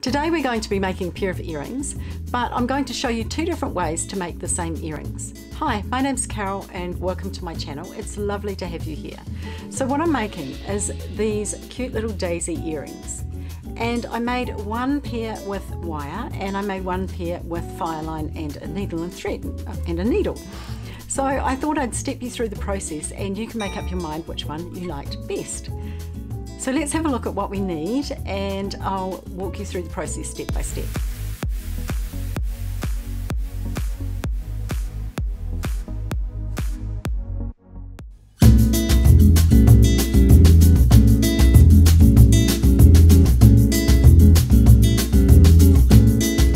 Today we're going to be making a pair of earrings, but I'm going to show you two different ways to make the same earrings. Hi, my name's Carol and welcome to my channel. It's lovely to have you here. So what I'm making is these cute little daisy earrings. And I made one pair with wire and I made one pair with Fireline and a needle and thread and a needle. So I thought I'd step you through the process and you can make up your mind which one you liked best. So let's have a look at what we need and I'll walk you through the process step by step.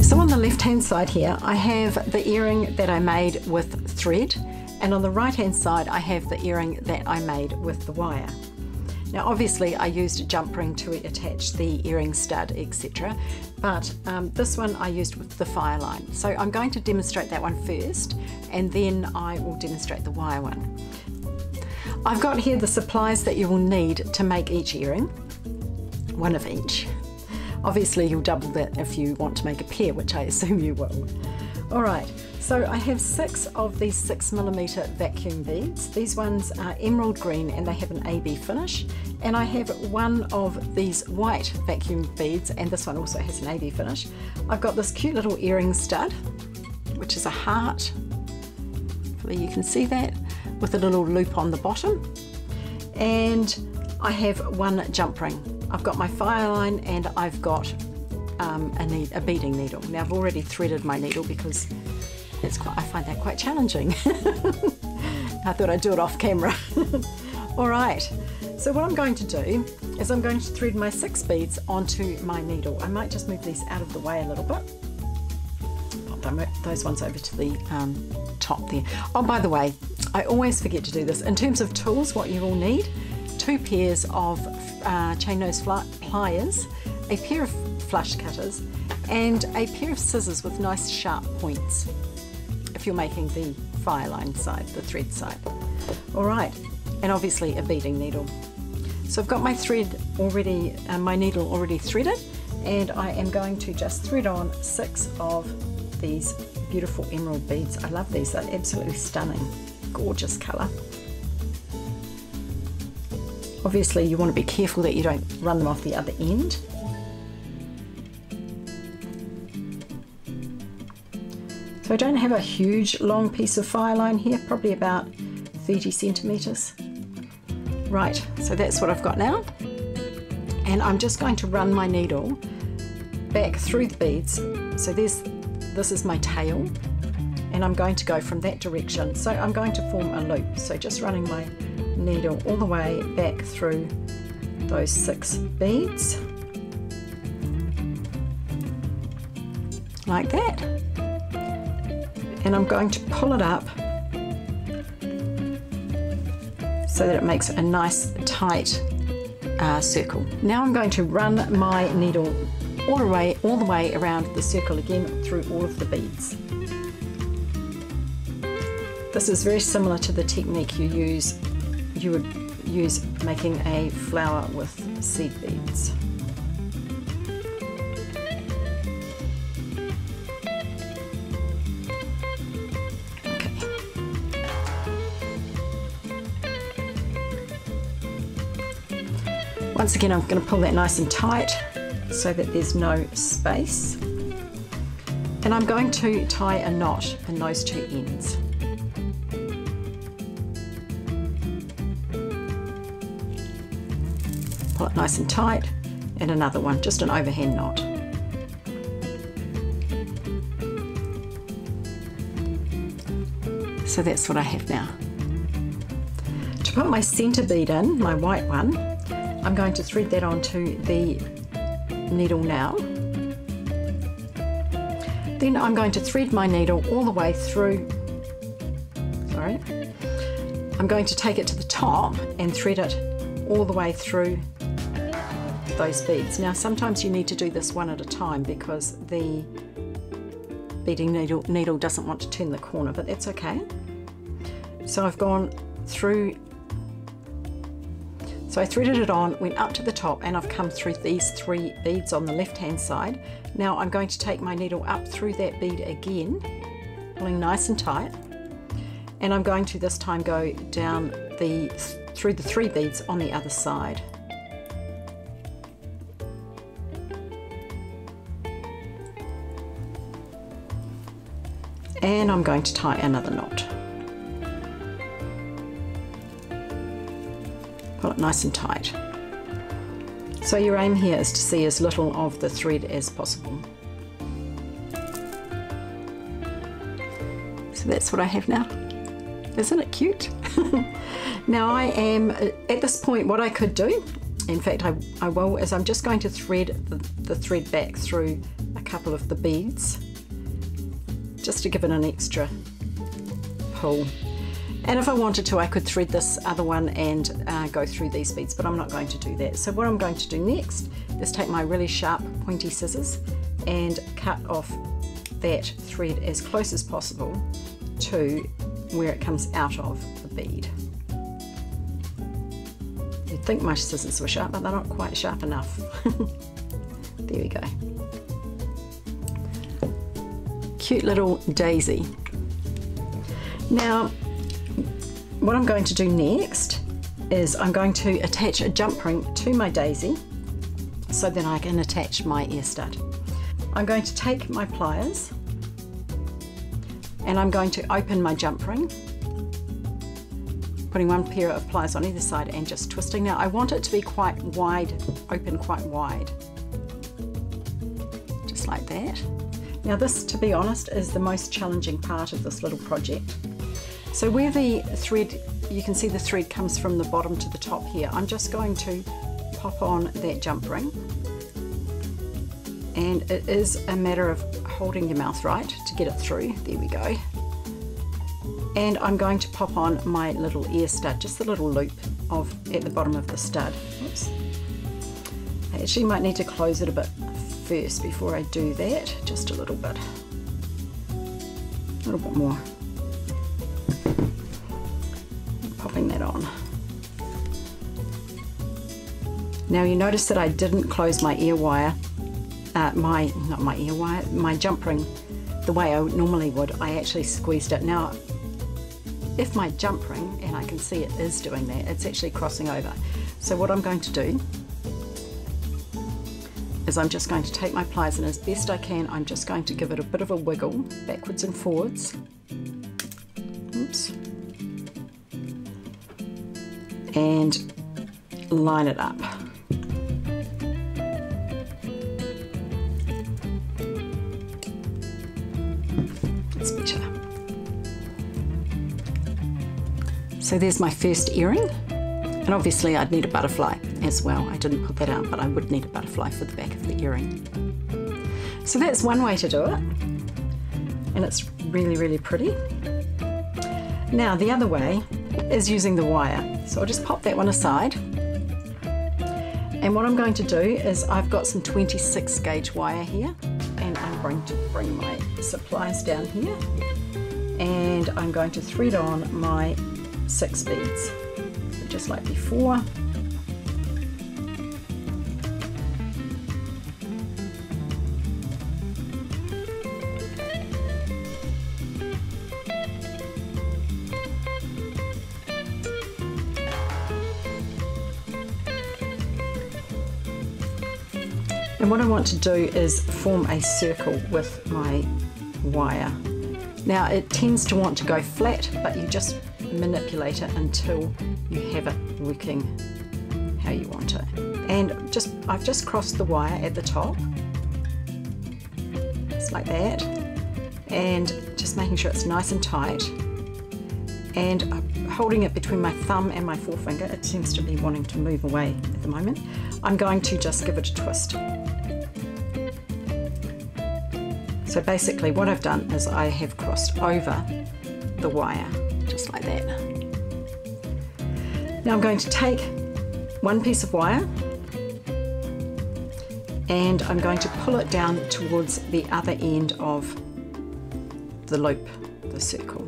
So on the left hand side here I have the earring that I made with thread, and on the right hand side I have the earring that I made with the wire. Now obviously I used a jump ring to attach the earring stud, etc. But this one I used with the Fireline. So I'm going to demonstrate that one first and then I will demonstrate the wire one. I've got here the supplies that you will need to make each earring, one of each. Obviously you'll double that if you want to make a pair, which I assume you will. Alright, so I have 6 of these 6mm vacuum beads. These ones are emerald green and they have an AB finish. And I have one of these white vacuum beads and this one also has an AB finish. I've got this cute little earring stud, which is a heart. Hopefully you can see that, with a little loop on the bottom. And I have one jump ring. I've got my Fireline and I've got a beading needle. Now I've already threaded my needle because I find that quite challenging. I thought I'd do it off camera. Alright, so what I'm going to do is I'm going to thread my 6 beads onto my needle. I might just move these out of the way a little bit. Pop those ones over to the top there. Oh, by the way, I always forget to do this. In terms of tools, what you will need: 2 pairs of chain nose pliers, a pair of flush cutters and a pair of scissors with nice sharp points if you're making the Fireline side, the thread side. Alright, and obviously a beading needle. So I've got my thread already, my needle already threaded, and I am going to just thread on 6 of these beautiful emerald beads. I love these, they're absolutely stunning, gorgeous colour. Obviously you want to be careful that you don't run them off the other end. So I don't have a huge long piece of Fireline here, probably about 30 centimetres. Right, so that's what I've got now. And I'm just going to run my needle back through the beads. So this is my tail, and I'm going to go from that direction. So I'm going to form a loop. So just running my needle all the way back through those 6 beads. Like that. And I'm going to pull it up so that it makes a nice tight circle. Now I'm going to run my needle all the way around the circle again through all of the beads. This is very similar to the technique you would use making a flower with seed beads. Once again, I'm going to pull that nice and tight so that there's no space. And I'm going to tie a knot in those 2 ends. Pull it nice and tight, and another one, just an overhand knot. So that's what I have now. To put my centre bead in, my white one, I'm going to thread that onto the needle now. Then I'm going to thread my needle all the way through, I'm going to take it to the top and thread it all the way through those beads. Now sometimes you need to do this one at a time because the beading needle doesn't want to turn the corner, but that's okay. So I've gone through So I threaded it on, went up to the top, and I've come through these 3 beads on the left hand side. Now I'm going to take my needle up through that bead again, pulling nice and tight, and I'm going to this time go down through the 3 beads on the other side. And I'm going to tie another knot. Pull it nice and tight. So your aim here is to see as little of the thread as possible. So that's what I have now. Isn't it cute? Now I am, at this point, what I could do, in fact I will, is I'm just going to thread the thread back through a couple of the beads, just to give it an extra pull. And if I wanted to, I could thread this other one and go through these beads, but I'm not going to do that. So what I'm going to do next is take my really sharp pointy scissors and cut off that thread as close as possible to where it comes out of the bead. You'd think my scissors were sharp, but they're not quite sharp enough. There we go. Cute little daisy. Now, what I'm going to do next is I'm going to attach a jump ring to my daisy so that I can attach my ear stud. I'm going to take my pliers and I'm going to open my jump ring, putting one pair of pliers on either side and just twisting. Now I want it to be quite wide, open quite wide, just like that. Now this, to be honest, is the most challenging part of this little project. So where the thread, you can see the thread comes from the bottom to the top here, I'm just going to pop on that jump ring, and it is a matter of holding your mouth right to get it through. There we go. And I'm going to pop on my little ear stud, just the little loop at the bottom of the stud. Oops. I actually might need to close it a bit first before I do that, just a little bit more. Popping that on. Now you notice that I didn't close my ear wire, my jump ring the way I normally would. I actually squeezed it. Now if my jump ring, and I can see it is doing that, it's actually crossing over. So what I'm going to do is I'm just going to take my pliers, and as best I can, I'm just going to give it a bit of a wiggle backwards and forwards. Oops. And line it up. That's better. So there's my first earring, and obviously I'd need a butterfly as well. I didn't put that out, but I would need a butterfly for the back of the earring. So that's one way to do it, and it's really, really pretty. Now the other way is using the wire. So I'll just pop that one aside, and what I'm going to do is I've got some 26 gauge wire here, and I'm going to bring my supplies down here, and I'm going to thread on my 6 beads, so just like before. And what I want to do is form a circle with my wire. Now it tends to want to go flat, but you just manipulate it until you have it working how you want it. And I've just crossed the wire at the top, just like that, and just making sure it's nice and tight, and holding it between my thumb and my forefinger. It seems to be wanting to move away at the moment. I'm going to just give it a twist. So basically what I've done is I have crossed over the wire, just like that. Now I'm going to take one piece of wire and I'm going to pull it down towards the other end of the loop, the circle.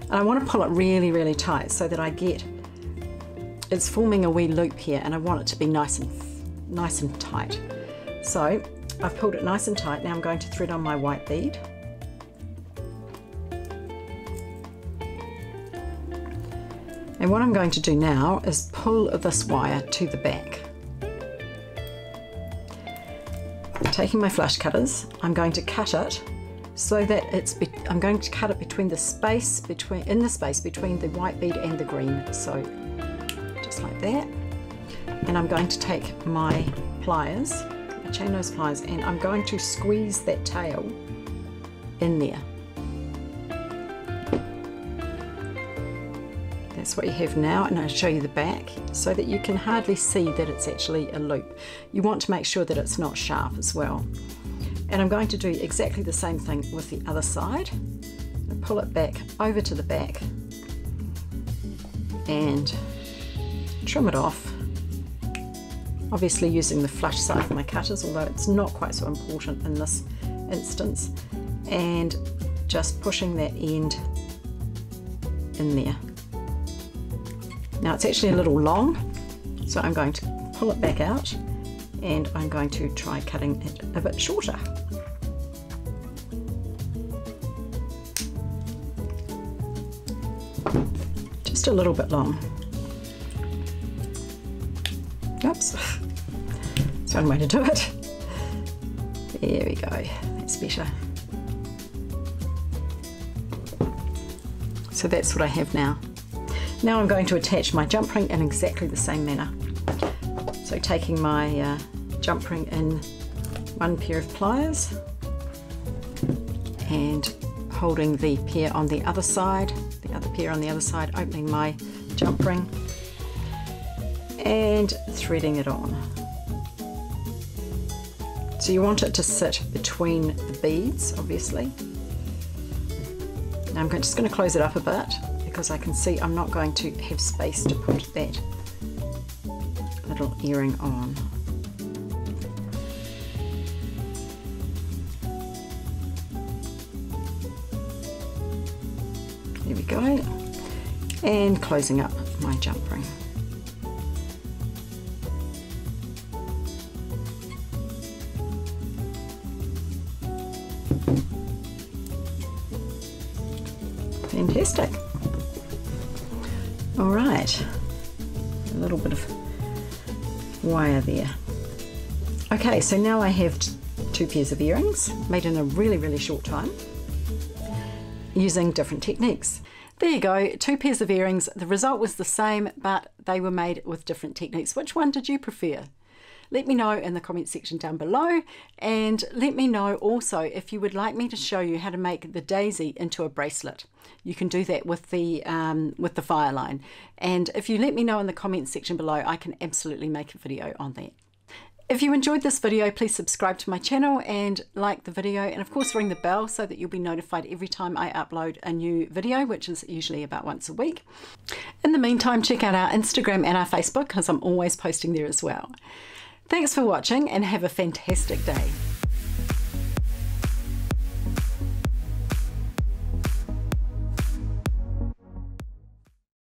And I want to pull it really, really tight so that I get it's forming a wee loop here, and I want it to be nice and tight. So I've pulled it nice and tight. Now I'm going to thread on my white bead. And what I'm going to do now is pull this wire to the back. Taking my flush cutters, I'm going to cut it so that I'm going to cut it between the space between the white bead and the green. So just like that. And I'm going to take my pliers, my chain nose pliers, and I'm going to squeeze that tail in there. That's what you have now, and I'll show you the back so that you can hardly see that it's actually a loop. You want to make sure that it's not sharp as well. And I'm going to do exactly the same thing with the other side. I'll pull it back over to the back and trim it off. Obviously using the flush side of my cutters, although it's not quite so important in this instance. And just pushing that end in there. Now it's actually a little long, so I'm going to pull it back out and I'm going to try cutting it a bit shorter. Just a little bit long. Oops, that's one way to do it. There we go, that's better. So that's what I have now. Now I'm going to attach my jump ring in exactly the same manner. So taking my jump ring in one pair of pliers and holding the pair on the other side, the other pair on the other side, opening my jump ring and threading it on. So you want it to sit between the beads, obviously. Now I'm just going to close it up a bit, because I can see I'm not going to have space to put that little earring on. There we go. And closing up my jump ring. Fantastic. All right, a little bit of wire there. Okay, so now I have two pairs of earrings made in a really short time using different techniques. There you go, two pairs of earrings. The result was the same, but they were made with different techniques. Which one did you prefer? Let me know in the comment section down below, and let me know also if you would like me to show you how to make the daisy into a bracelet. You can do that with the Fireline, and if you let me know in the comment section below, I can absolutely make a video on that. If you enjoyed this video, please subscribe to my channel and like the video, and of course ring the bell so that you'll be notified every time I upload a new video, which is usually about once a week. In the meantime, check out our Instagram and our Facebook, because I'm always posting there as well. Thanks for watching and have a fantastic day.